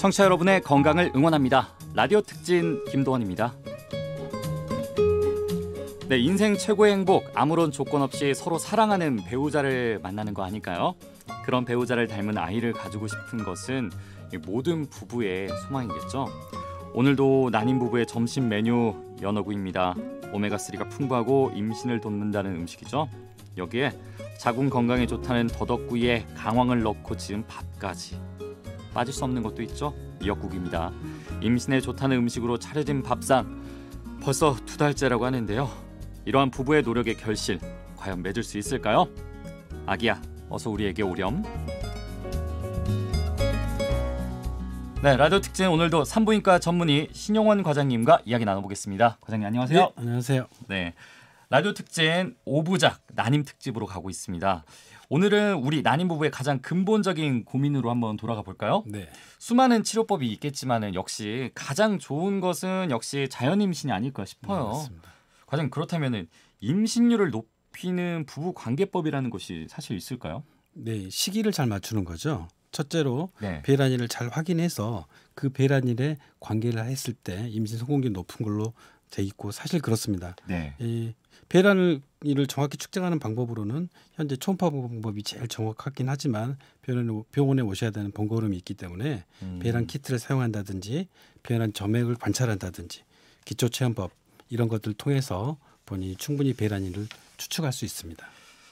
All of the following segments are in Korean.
청취자 여러분의 건강을 응원합니다. 라디오 특진 김도원입니다. 네, 인생 최고의 행복, 아무런 조건 없이 서로 사랑하는 배우자를 만나는 거 아닐까요? 그런 배우자를 닮은 아이를 가지고 싶은 것은 모든 부부의 소망이겠죠. 오늘도 난임 부부의 점심 메뉴 연어구이입니다. 오메가3가 풍부하고 임신을 돕는다는 음식이죠. 여기에 자궁 건강에 좋다는 더덕구이에 강황을 넣고 지은 밥까지. 빠질 수 없는 것도 있죠. 미역국입니다. 임신에 좋다는 음식으로 차려진 밥상. 벌써 2달째라고 하는데요. 이러한 부부의 노력의 결실 과연 맺을 수 있을까요? 아기야, 어서 우리에게 오렴. 네, 라디오 특진 오늘도 산부인과 전문의 신용원 과장님과 이야기 나눠보겠습니다. 과장님 안녕하세요. 네, 안녕하세요. 네, 라디오 특진 5부작 난임 특집으로 가고 있습니다. 오늘은 우리 난임 부부의 가장 근본적인 고민으로 한번 돌아가 볼까요? 네. 수많은 치료법이 있겠지만은 역시 가장 좋은 것은 역시 자연 임신이 아닐까 싶어요. 네, 맞습니다. 과장님, 그렇다면은 임신율을 높이는 부부 관계법이라는 것이 사실 있을까요? 네, 시기를 잘 맞추는 거죠. 첫째로 네. 배란일을 잘 확인해서 그 배란일에 관계를 했을 때 임신 성공률이 높은 걸로 돼 있고 사실 그렇습니다. 네. 이 배란일을 정확히 측정하는 방법으로는 현재 초음파 방법이 제일 정확하긴 하지만 병원에 오셔야 되는 번거로움이 있기 때문에 배란 키트를 사용한다든지 배란 점액을 관찰한다든지 기초 체험법 이런 것들을 통해서 본인이 충분히 배란일을 추측할 수 있습니다.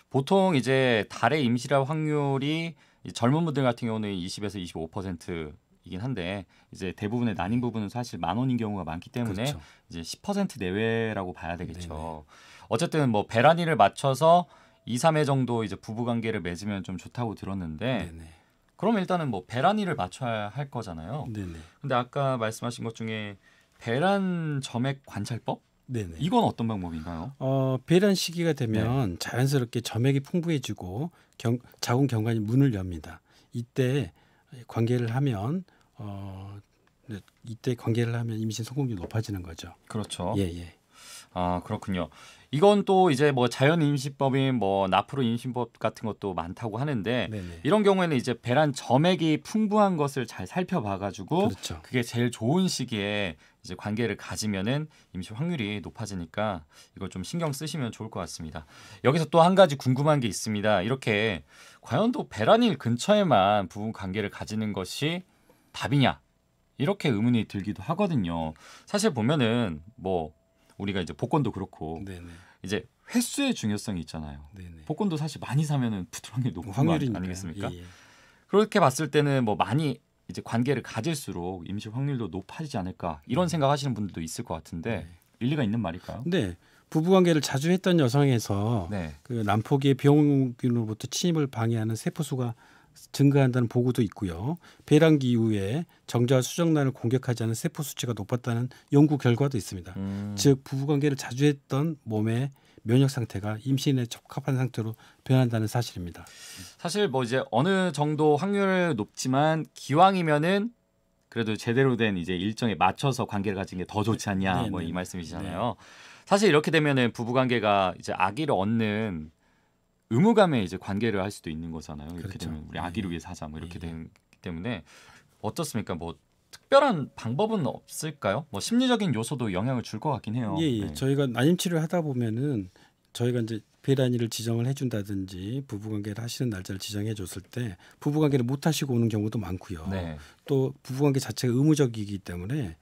보통 이제 달의 임실화 확률이 젊은 분들 같은 경우는 20에서 25%이긴 한데 이제 대부분의 난임 부부는 사실 만원인 경우가 많기 때문에 그렇죠. 이제 10% 내외라고 봐야 되겠죠. 네네. 어쨌든 뭐 배란일을 맞춰서 2, 3회 정도 이제 부부 관계를 맺으면 좀 좋다고 들었는데 네네. 그럼 일단은 뭐 배란일을 맞춰야 할 거잖아요. 네네. 근데 아까 말씀하신 것 중에 배란 점액 관찰법? 네네. 이건 어떤 방법인가요? 배란 시기가 되면 자연스럽게 점액이 풍부해지고 자궁 경관이 문을 엽니다. 이때 관계를 하면 임신 성공률이 높아지는 거죠. 그렇죠. 예. 아, 그렇군요. 이건 또 이제 뭐 자연 임신법인 뭐 나프로 임신법 같은 것도 많다고 하는데 네네. 이런 경우에는 이제 배란 점액이 풍부한 것을 잘 살펴봐 가지고 그렇죠. 그게 제일 좋은 시기에 이제 관계를 가지면은 임신 확률이 높아지니까 이걸 좀 신경 쓰시면 좋을 것 같습니다. 여기서 또 한 가지 궁금한 게 있습니다. 이렇게 과연 또 배란일 근처에만 부부 관계를 가지는 것이 답이냐? 이렇게 의문이 들기도 하거든요. 사실 보면은 뭐 우리가 이제 복권도 그렇고 네네. 이제 횟수의 중요성이 있잖아요. 네네. 복권도 사실 많이 사면은 부드러운 높은 거 아니겠습니까? 예. 그렇게 봤을 때는 뭐 많이 이제 관계를 가질수록 임신 확률도 높아지지 않을까 이런 생각하시는 분들도 있을 것 같은데 일리가 있는 말일까요? 네. 부부 관계를 자주 했던 여성에서 네. 그 난폭의 병균으로부터 침입을 방해하는 세포 수가 증가한다는 보고도 있고요. 배란기 이후에 정자와 수정란을 공격하지 않은 세포 수치가 높았다는 연구 결과도 있습니다. 즉 부부 관계를 자주 했던 몸의 면역 상태가 임신에 적합한 상태로 변한다는 사실입니다. 사실 뭐 이제 어느 정도 확률 높지만 기왕이면은 그래도 제대로 된 이제 일정에 맞춰서 관계를 가지는 게 더 좋지 않냐 뭐 이 말씀이시잖아요. 사실 이렇게 되면은 부부 관계가 이제 아기를 얻는 의무감에 이제 관계를 할 수도 있는 거잖아요. 이렇게 그렇죠. 되면 우리 아기를 위해서 하자 뭐 이렇게 되기 때문에 어떻습니까? 뭐 특별한 방법은 없을까요? 뭐 심리적인 요소도 영향을 줄 것 같긴 해요. 예. 네. 저희가 난임 치료를 하다 보면은 저희가 이제 배란일을 지정을 해준다든지 부부 관계를 하시는 날짜를 지정해 줬을 때 부부 관계를 못 하시고 오는 경우도 많고요. 네. 또 부부 관계 자체가 의무적이기 때문에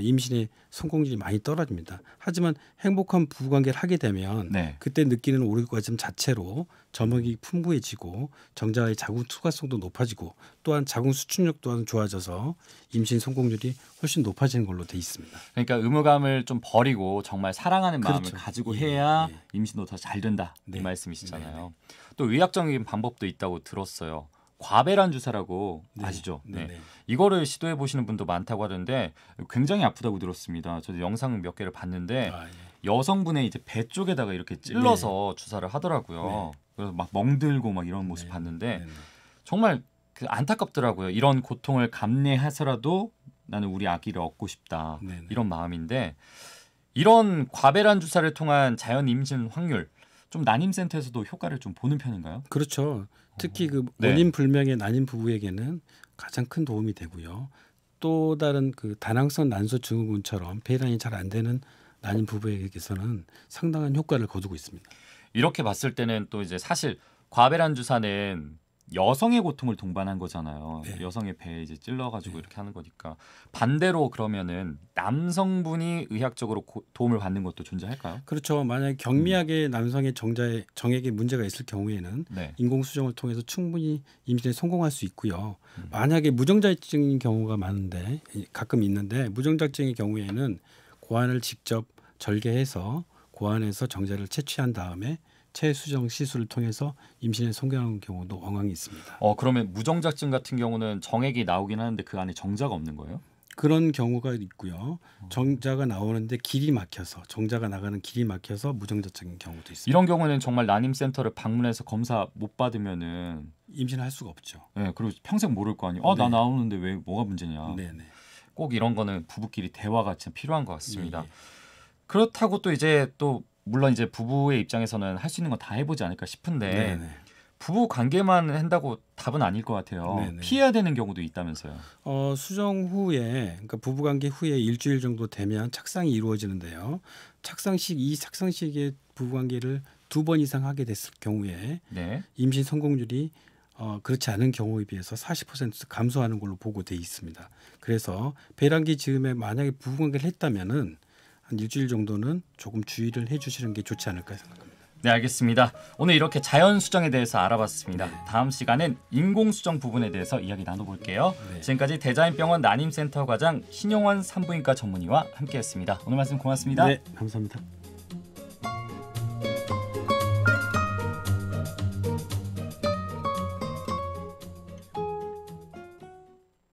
임신의 성공률이 많이 떨어집니다. 하지만 행복한 부부 관계를 하게 되면 네. 그때 느끼는 오르가즘 자체로 점액이 풍부해지고 정자의 자궁 투과성도 높아지고 또한 자궁 수축력 또한 좋아져서 임신 성공률이 훨씬 높아지는 걸로 돼 있습니다. 그러니까 의무감을 좀 버리고 정말 사랑하는 마음을 그렇죠. 가지고 예, 해야 예. 임신도 더 잘 된다 네. 이 말씀이시잖아요. 또 의학적인 방법도 있다고 들었어요. 과배란 주사라고 아시죠? 네. 이거를 시도해 보시는 분도 많다고 하던데 굉장히 아프다고 들었습니다. 저도 영상 몇 개를 봤는데 여성분의 이제 배 쪽에다가 이렇게 찔러서 주사를 하더라고요. 그래서 막 멍들고 막 이런 모습 봤는데 정말 그 안타깝더라고요. 이런 고통을 감내해서라도 나는 우리 아기를 얻고 싶다 이런 마음인데 이런 과배란 주사를 통한 자연 임신 확률 좀 난임센터에서도 효과를 좀 보는 편인가요? 그렇죠. 특히 그 원인 불명의 난임 부부에게는 가장 큰 도움이 되고요. 또 다른 그 다낭성 난소 증후군처럼 배란이 잘 안 되는 난임 부부에게서는 상당한 효과를 거두고 있습니다. 이렇게 봤을 때는 또 이제 사실 과배란 주사는 여성의 고통을 동반한 거잖아요. 네. 여성의 배에 이제 찔러가지고 이렇게 하는 거니까 반대로 그러면은 남성분이 의학적으로 도움을 받는 것도 존재할까요? 그렇죠. 만약에 경미하게 남성의 정액에 문제가 있을 경우에는 네. 인공수정을 통해서 충분히 임신에 성공할 수 있고요. 만약에 무정자증인 경우가 많은데 가끔 있는데 무정자증의 경우에는 고환을 직접 절개해서 고환에서 정자를 채취한 다음에 체수정 시술을 통해서 임신에 성공하는 경우도 왕왕 있습니다. 그러면 무정자증 같은 경우는 정액이 나오긴 하는데 그 안에 정자가 없는 거예요? 그런 경우가 있고요. 정자가 나오는데 길이 막혀서 정자가 나가는 길이 막혀서 무정자증인 경우도 있습니다. 이런 경우는 정말 난임센터를 방문해서 검사 못 받으면은 임신할 수가 없죠. 네, 그리고 평생 모를 거 아니에요. 나 네. 나오는데 왜 뭐가 문제냐. 네네. 꼭 이런 거는 부부끼리 대화가 진짜 필요한 것 같습니다. 네. 그렇다고 또 이제 또 물론 이제 부부의 입장에서는 할 수 있는 건 다 해보지 않을까 싶은데 네네. 부부 관계만 한다고 답은 아닐 것 같아요. 네네. 피해야 되는 경우도 있다면서요. 수정 후에 그러니까 부부관계 후에 일주일 정도 되면 착상이 이루어지는데요. 이 착상 시기에 부부관계를 2번 이상 하게 됐을 경우에 네. 임신 성공률이 그렇지 않은 경우에 비해서 40% 감소하는 걸로 보고돼 있습니다. 그래서 배란기 즈음에 만약에 부부관계를 했다면은 한 일주일 정도는 조금 주의를 해주시는 게 좋지 않을까 생각합니다. 네, 알겠습니다. 오늘 이렇게 자연 수정에 대해서 알아봤습니다. 네. 다음 시간엔 인공 수정 부분에 대해서 이야기 나눠볼게요. 네. 지금까지 대자연병원 난임센터 과장 신용원 산부인과 전문의와 함께했습니다. 오늘 말씀 고맙습니다. 네, 감사합니다.